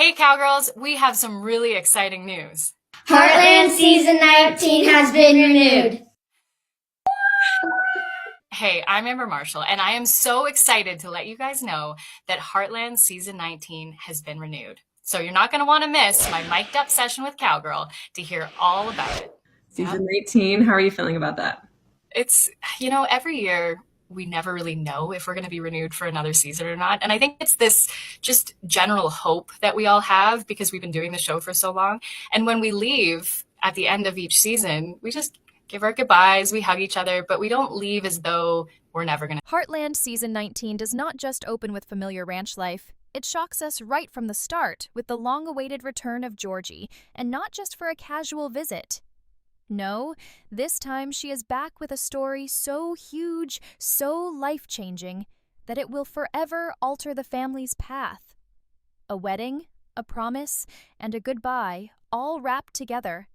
Hey, Cowgirls, we have some really exciting news. Heartland Season 19 has been renewed. Hey, I'm Amber Marshall, and I am so excited to let you guys know that Heartland Season 19 has been renewed. So you're not going to want to miss my mic'd up session with Cowgirl to hear all about it. Season 19, how are you feeling about that? It's, every year we never really know if we're going to be renewed for another season or not. And I think it's this just general hope that we all have because we've been doing the show for so long. And when we leave at the end of each season, we just give our goodbyes, we hug each other, but we don't leave as though we're never going to. Heartland Season 19 does not just open with familiar ranch life. It shocks us right from the start with the long-awaited return of Georgie, and not just for a casual visit. No, this time she is back with a story so huge, so life-changing, that it will forever alter the family's path. A wedding, a promise, and a goodbye, all wrapped together.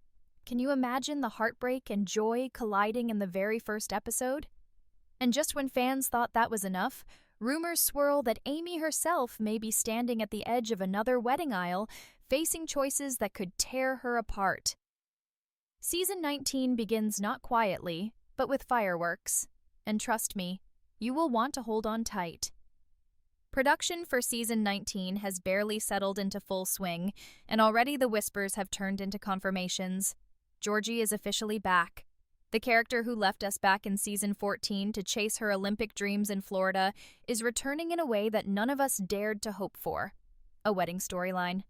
Can you imagine the heartbreak and joy colliding in the very first episode? And just when fans thought that was enough, rumors swirl that Amy herself may be standing at the edge of another wedding aisle, facing choices that could tear her apart. Season 19 begins not quietly, but with fireworks. And trust me, you will want to hold on tight. Production for Season 19 has barely settled into full swing, and already the whispers have turned into confirmations. Georgie is officially back. The character who left us back in Season 14 to chase her Olympic dreams in Florida is returning in a way that none of us dared to hope for. A wedding storyline.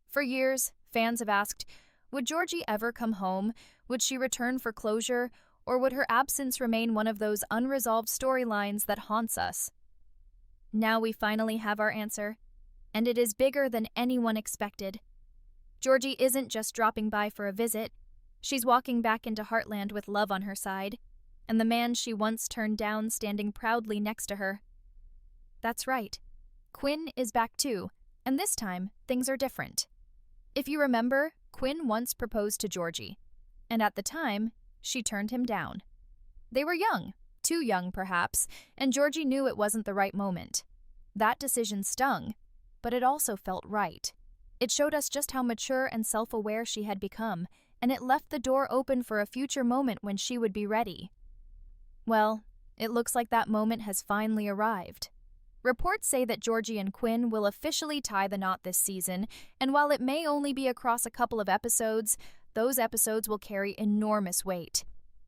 For years, fans have asked, would Georgie ever come home? Would she return for closure? Or would her absence remain one of those unresolved storylines that haunts us? Now we finally have our answer, and it is bigger than anyone expected. Georgie isn't just dropping by for a visit. She's walking back into Heartland with love on her side, and the man she once turned down standing proudly next to her. That's right. Quinn is back too, and this time, things are different. If you remember, Quinn once proposed to Georgie, and at the time, she turned him down. They were young, too young perhaps, and Georgie knew it wasn't the right moment. That decision stung, but it also felt right. It showed us just how mature and self-aware she had become, and it left the door open for a future moment when she would be ready. Well, it looks like that moment has finally arrived. Reports say that Georgie and Quinn will officially tie the knot this season, and while it may only be across a couple of episodes, those episodes will carry enormous weight.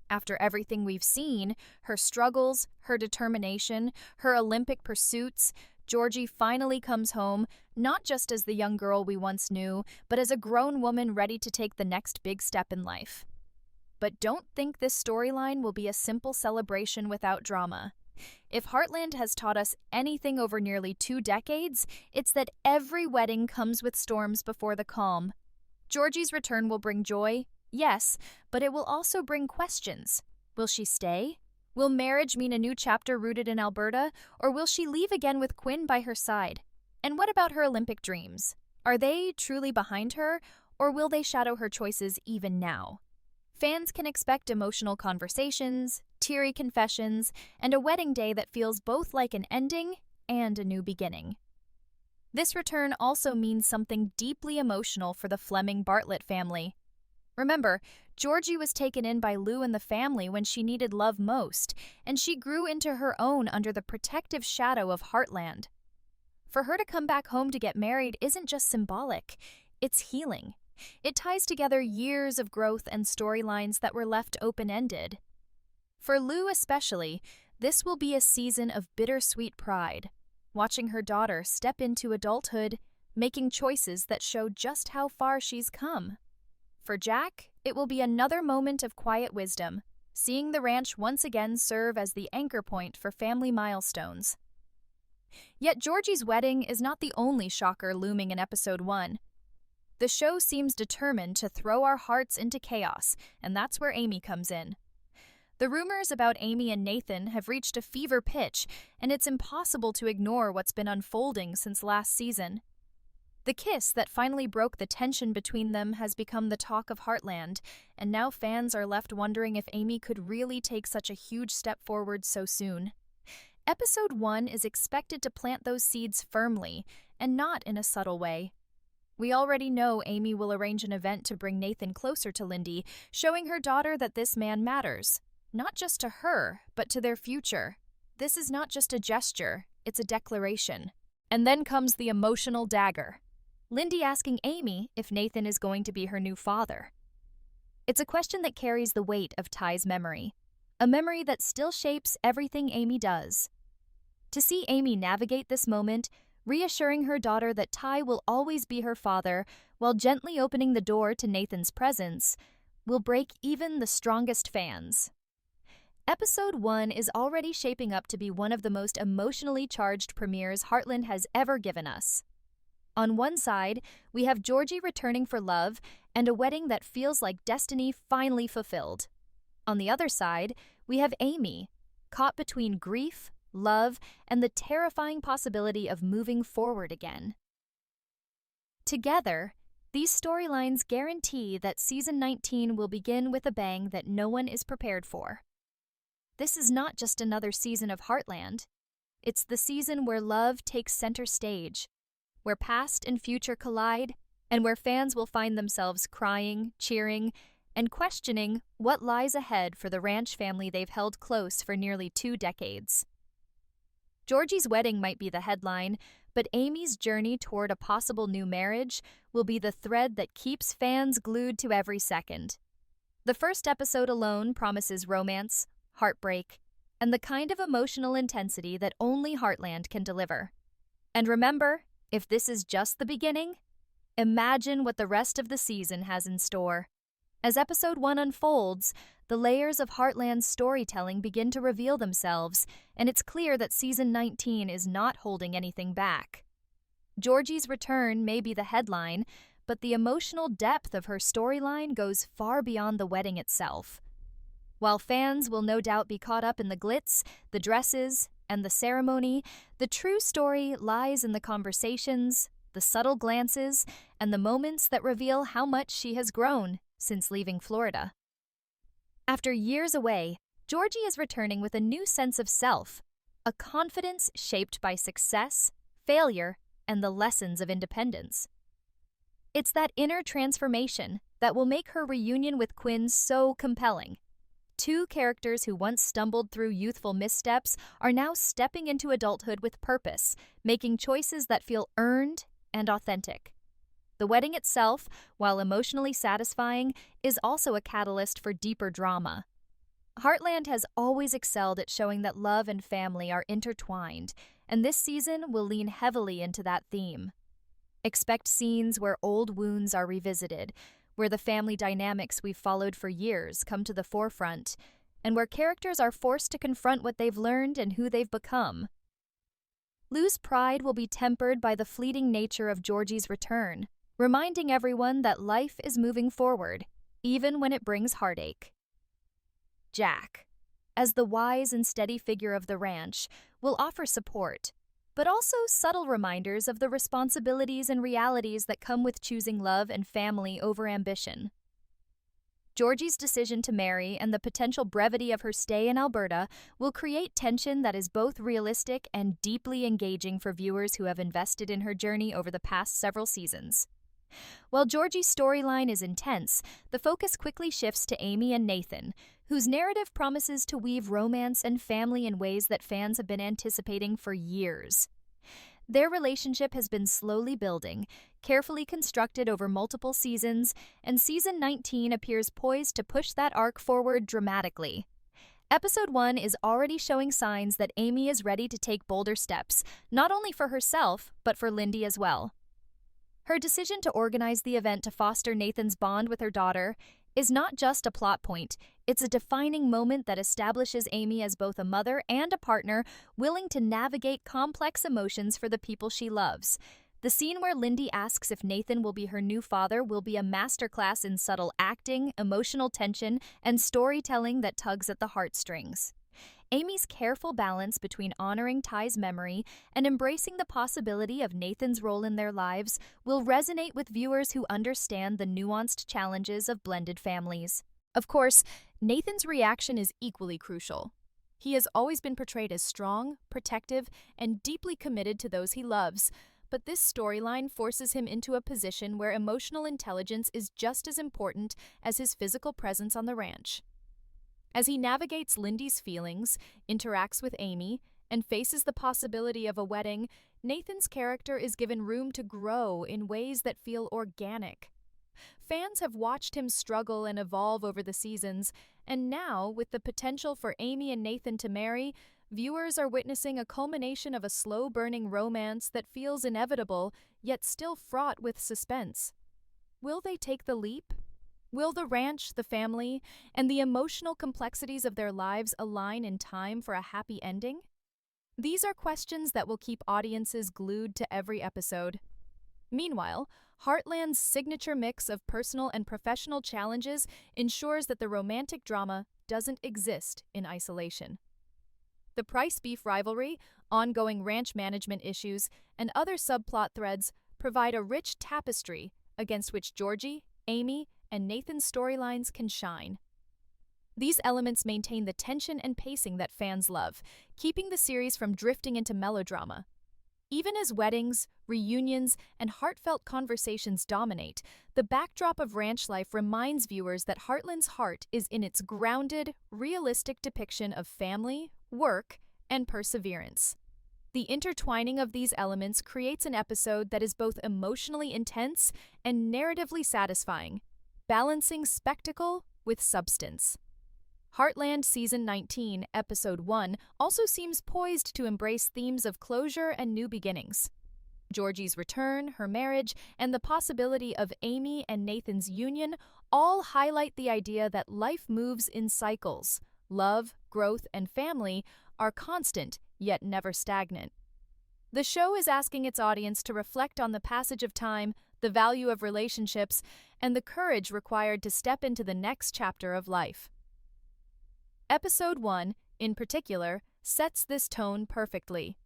After everything we've seen, her struggles, her determination, her Olympic pursuits, Georgie finally comes home, not just as the young girl we once knew, but as a grown woman ready to take the next big step in life. But don't think this storyline will be a simple celebration without drama. If Heartland has taught us anything over nearly 2 decades, it's that every wedding comes with storms before the calm. Georgie's return will bring joy, yes, but it will also bring questions. Will she stay? Will marriage mean a new chapter rooted in Alberta, or will she leave again with Quinn by her side? And what about her Olympic dreams? Are they truly behind her, or will they shadow her choices even now? Fans can expect emotional conversations, teary confessions, and a wedding day that feels both like an ending and a new beginning. This return also means something deeply emotional for the Fleming-Bartlett family. Remember, Georgie was taken in by Lou and the family when she needed love most, and she grew into her own under the protective shadow of Heartland. For her to come back home to get married isn't just symbolic, it's healing. It ties together years of growth and storylines that were left open-ended. For Lou especially, this will be a season of bittersweet pride, watching her daughter step into adulthood, making choices that show just how far she's come. For Jack, it will be another moment of quiet wisdom, seeing the ranch once again serve as the anchor point for family milestones. Yet Georgie's wedding is not the only shocker looming in Episode 1. The show seems determined to throw our hearts into chaos, and that's where Amy comes in. The rumors about Amy and Nathan have reached a fever pitch, and it's impossible to ignore what's been unfolding since last season. The kiss that finally broke the tension between them has become the talk of Heartland, and now fans are left wondering if Amy could really take such a huge step forward so soon. Episode 1 is expected to plant those seeds firmly, and not in a subtle way. We already know Amy will arrange an event to bring Nathan closer to Lindy, showing her daughter that this man matters. Not just to her, but to their future. This is not just a gesture, it's a declaration. And then comes the emotional dagger. Lindy asking Amy if Nathan is going to be her new father. It's a question that carries the weight of Ty's memory, a memory that still shapes everything Amy does. To see Amy navigate this moment, reassuring her daughter that Ty will always be her father while gently opening the door to Nathan's presence, will break even the strongest fans. Episode 1 is already shaping up to be one of the most emotionally charged premieres Heartland has ever given us. On one side, we have Georgie returning for love and a wedding that feels like destiny finally fulfilled. On the other side, we have Amy, caught between grief, love, and the terrifying possibility of moving forward again. Together, these storylines guarantee that Season 19 will begin with a bang that no one is prepared for. This is not just another season of Heartland. It's the season where love takes center stage, where past and future collide, and where fans will find themselves crying, cheering, and questioning what lies ahead for the ranch family they've held close for nearly 2 decades. Georgie's wedding might be the headline, but Amy's journey toward a possible new marriage will be the thread that keeps fans glued to every second. The first episode alone promises romance, heartbreak, and the kind of emotional intensity that only Heartland can deliver. And remember, if this is just the beginning, imagine what the rest of the season has in store. As episode 1 unfolds, the layers of Heartland's storytelling begin to reveal themselves, and it's clear that season 19 is not holding anything back. Georgie's return may be the headline, but the emotional depth of her storyline goes far beyond the wedding itself. While fans will no doubt be caught up in the glitz, the dresses, and the ceremony, the true story lies in the conversations, the subtle glances, and the moments that reveal how much she has grown since leaving Florida. After years away, Georgie is returning with a new sense of self, a confidence shaped by success, failure, and the lessons of independence. It's that inner transformation that will make her reunion with Quinn so compelling. 2 characters who once stumbled through youthful missteps are now stepping into adulthood with purpose, making choices that feel earned and authentic. The wedding itself, while emotionally satisfying, is also a catalyst for deeper drama. Heartland has always excelled at showing that love and family are intertwined, and this season will lean heavily into that theme. Expect scenes where old wounds are revisited, where the family dynamics we've followed for years come to the forefront, and where characters are forced to confront what they've learned and who they've become. Lou's pride will be tempered by the fleeting nature of Georgie's return, reminding everyone that life is moving forward, even when it brings heartache. Jack, as the wise and steady figure of the ranch, will offer support, but also subtle reminders of the responsibilities and realities that come with choosing love and family over ambition. Georgie's decision to marry and the potential brevity of her stay in Alberta will create tension that is both realistic and deeply engaging for viewers who have invested in her journey over the past several seasons. While Georgie's storyline is intense, the focus quickly shifts to Amy and Nathan, whose narrative promises to weave romance and family in ways that fans have been anticipating for years. Their relationship has been slowly building, carefully constructed over multiple seasons, and season 19 appears poised to push that arc forward dramatically. Episode 1 is already showing signs that Amy is ready to take bolder steps, not only for herself, but for Lindy as well. Her decision to organize the event to foster Nathan's bond with her daughter is not just a plot point, it's a defining moment that establishes Amy as both a mother and a partner willing to navigate complex emotions for the people she loves. The scene where Lindy asks if Nathan will be her new father will be a masterclass in subtle acting, emotional tension, and storytelling that tugs at the heartstrings. Amy's careful balance between honoring Ty's memory and embracing the possibility of Nathan's role in their lives will resonate with viewers who understand the nuanced challenges of blended families. Of course, Nathan's reaction is equally crucial. He has always been portrayed as strong, protective, and deeply committed to those he loves, But this storyline forces him into a position where emotional intelligence is just as important as his physical presence on the ranch. As he navigates Lindy's feelings, interacts with Amy, and faces the possibility of a wedding, Nathan's character is given room to grow in ways that feel organic. Fans have watched him struggle and evolve over the seasons, and now, with the potential for Amy and Nathan to marry, viewers are witnessing a culmination of a slow-burning romance that feels inevitable, yet still fraught with suspense. Will they take the leap? Will the ranch, the family, and the emotional complexities of their lives align in time for a happy ending? These are questions that will keep audiences glued to every episode. Meanwhile, Heartland's signature mix of personal and professional challenges ensures that the romantic drama doesn't exist in isolation. The price-beef rivalry, ongoing ranch management issues, and other subplot threads provide a rich tapestry against which Georgie, Amy, and Nathan's storylines can shine. These elements maintain the tension and pacing that fans love, keeping the series from drifting into melodrama. Even as weddings, reunions, and heartfelt conversations dominate, the backdrop of ranch life reminds viewers that Heartland's heart is in its grounded, realistic depiction of family, work, and perseverance. The intertwining of these elements creates an episode that is both emotionally intense and narratively satisfying, balancing spectacle with substance. Heartland Season 19, Episode 1 also seems poised to embrace themes of closure and new beginnings. Georgie's return, her marriage, and the possibility of Amy and Nathan's union all highlight the idea that life moves in cycles. Love, growth, and family are constant, yet never stagnant. The show is asking its audience to reflect on the passage of time, the value of relationships, and the courage required to step into the next chapter of life. Episode 1, in particular, sets this tone perfectly.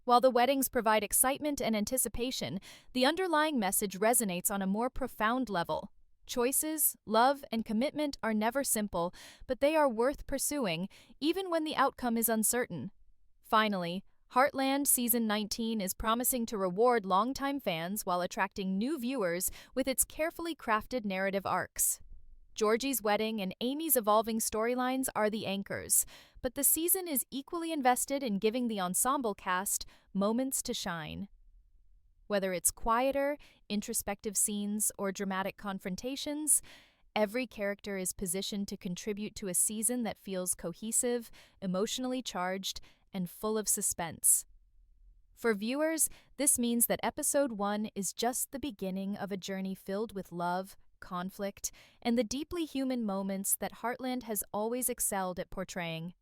While the weddings provide excitement and anticipation, the underlying message resonates on a more profound level. Choices, love, and commitment are never simple, but they are worth pursuing, even when the outcome is uncertain. Finally, Heartland Season 19 is promising to reward longtime fans while attracting new viewers with its carefully crafted narrative arcs. Georgie's wedding and Amy's evolving storylines are the anchors, but the season is equally invested in giving the ensemble cast moments to shine. Whether it's quieter, introspective scenes, or dramatic confrontations, every character is positioned to contribute to a season that feels cohesive, emotionally charged, and full of suspense. For viewers, this means that Episode 1 is just the beginning of a journey filled with love, conflict, and the deeply human moments that Heartland has always excelled at portraying.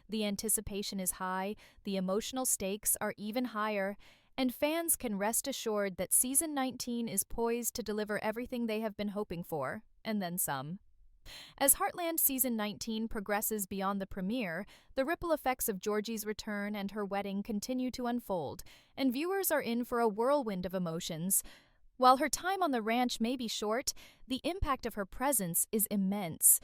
The anticipation is high, the emotional stakes are even higher, and fans can rest assured that Season 19 is poised to deliver everything they have been hoping for, and then some. As Heartland Season 19 progresses beyond the premiere, the ripple effects of Georgie's return and her wedding continue to unfold, and viewers are in for a whirlwind of emotions. While her time on the ranch may be short, the impact of her presence is immense.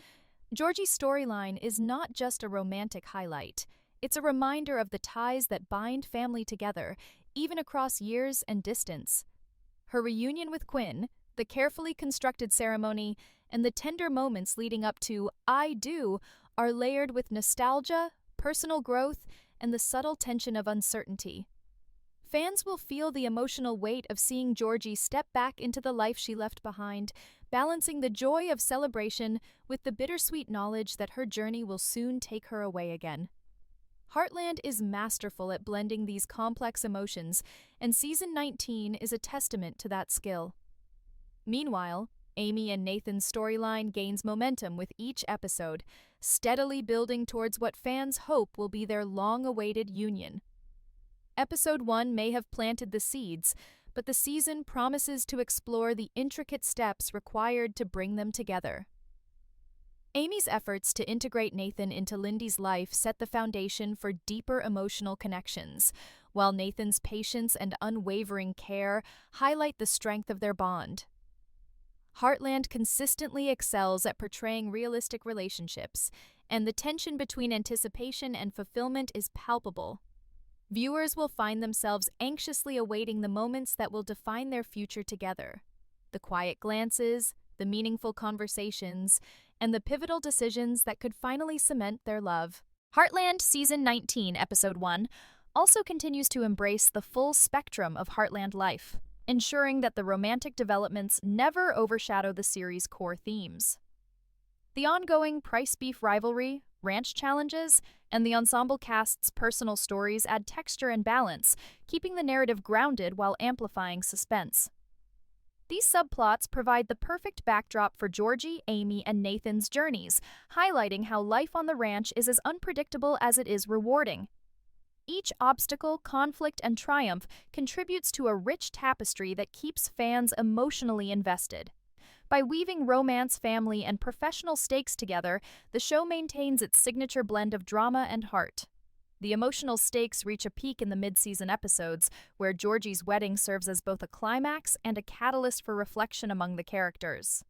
Georgie's storyline is not just a romantic highlight. It's a reminder of the ties that bind family together, even across years and distance. Her reunion with Quinn, the carefully constructed ceremony, and the tender moments leading up to "I do" are layered with nostalgia, personal growth, and the subtle tension of uncertainty. Fans will feel the emotional weight of seeing Georgie step back into the life she left behind, balancing the joy of celebration with the bittersweet knowledge that her journey will soon take her away again. Heartland is masterful at blending these complex emotions, and Season 19 is a testament to that skill. Meanwhile, Amy and Nathan's storyline gains momentum with each episode, steadily building towards what fans hope will be their long-awaited union. Episode 1 may have planted the seeds, but the season promises to explore the intricate steps required to bring them together. Amy's efforts to integrate Nathan into Lindy's life set the foundation for deeper emotional connections, while Nathan's patience and unwavering care highlight the strength of their bond. Heartland consistently excels at portraying realistic relationships, and the tension between anticipation and fulfillment is palpable. Viewers will find themselves anxiously awaiting the moments that will define their future together. The quiet glances, the meaningful conversations, and the pivotal decisions that could finally cement their love. Heartland Season 19, Episode 1 also continues to embrace the full spectrum of Heartland life, ensuring that the romantic developments never overshadow the series' core themes. The ongoing price beef rivalry, ranch challenges, and the ensemble cast's personal stories add texture and balance, keeping the narrative grounded while amplifying suspense. These subplots provide the perfect backdrop for Georgie, Amy, and Nathan's journeys, highlighting how life on the ranch is as unpredictable as it is rewarding. Each obstacle, conflict, and triumph contributes to a rich tapestry that keeps fans emotionally invested. By weaving romance, family, and professional stakes together, the show maintains its signature blend of drama and heart. The emotional stakes reach a peak in the mid-season episodes, where Georgie's wedding serves as both a climax and a catalyst for reflection among the characters.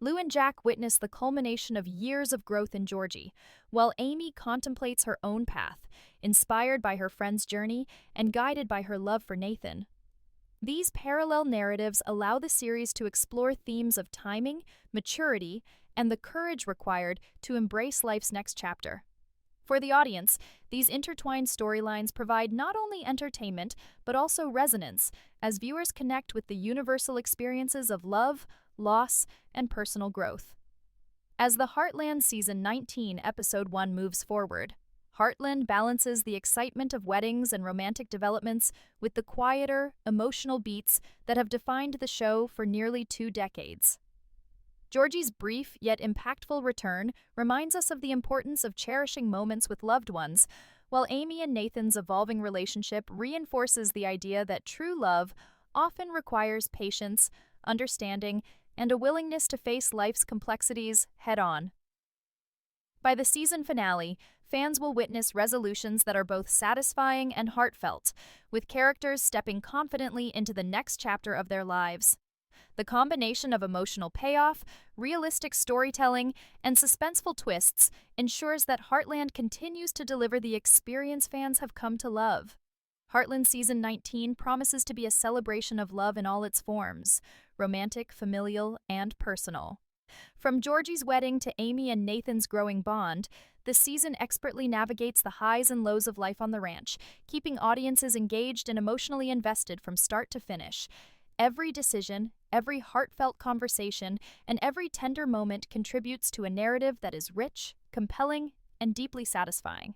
Lou and Jack witness the culmination of years of growth in Georgie, while Amy contemplates her own path, inspired by her friend's journey and guided by her love for Nathan. These parallel narratives allow the series to explore themes of timing, maturity, and the courage required to embrace life's next chapter. For the audience, these intertwined storylines provide not only entertainment, but also resonance, as viewers connect with the universal experiences of love, loss, and personal growth. As the Heartland Season 19, Episode 1 moves forward, Heartland balances the excitement of weddings and romantic developments with the quieter, emotional beats that have defined the show for nearly 2 decades. Georgie's brief yet impactful return reminds us of the importance of cherishing moments with loved ones, while Amy and Nathan's evolving relationship reinforces the idea that true love often requires patience, understanding, and a willingness to face life's complexities head-on. By the season finale, fans will witness resolutions that are both satisfying and heartfelt, with characters stepping confidently into the next chapter of their lives. The combination of emotional payoff, realistic storytelling, and suspenseful twists ensures that Heartland continues to deliver the experience fans have come to love. Heartland Season 19 promises to be a celebration of love in all its forms, romantic, familial, and personal. From Georgie's wedding to Amy and Nathan's growing bond, the season expertly navigates the highs and lows of life on the ranch, keeping audiences engaged and emotionally invested from start to finish. Every decision, every heartfelt conversation, and every tender moment contributes to a narrative that is rich, compelling, and deeply satisfying.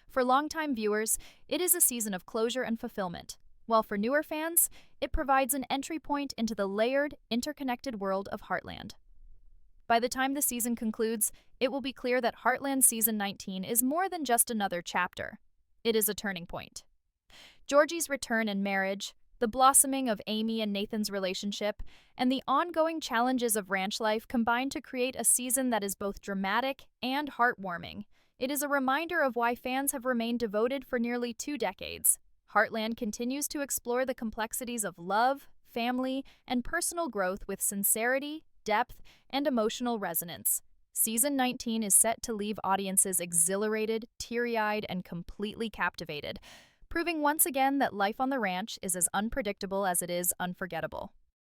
For longtime viewers, it is a season of closure and fulfillment, while for newer fans, it provides an entry point into the layered, interconnected world of Heartland. By the time the season concludes, it will be clear that Heartland Season 19 is more than just another chapter. It is a turning point. Georgie's return and marriage, the blossoming of Amy and Nathan's relationship, and the ongoing challenges of ranch life combine to create a season that is both dramatic and heartwarming. It is a reminder of why fans have remained devoted for nearly 2 decades. Heartland continues to explore the complexities of love, family, and personal growth with sincerity, depth, and emotional resonance. Season 19 is set to leave audiences exhilarated, teary-eyed, and completely captivated, proving once again that life on the ranch is as unpredictable as it is unforgettable.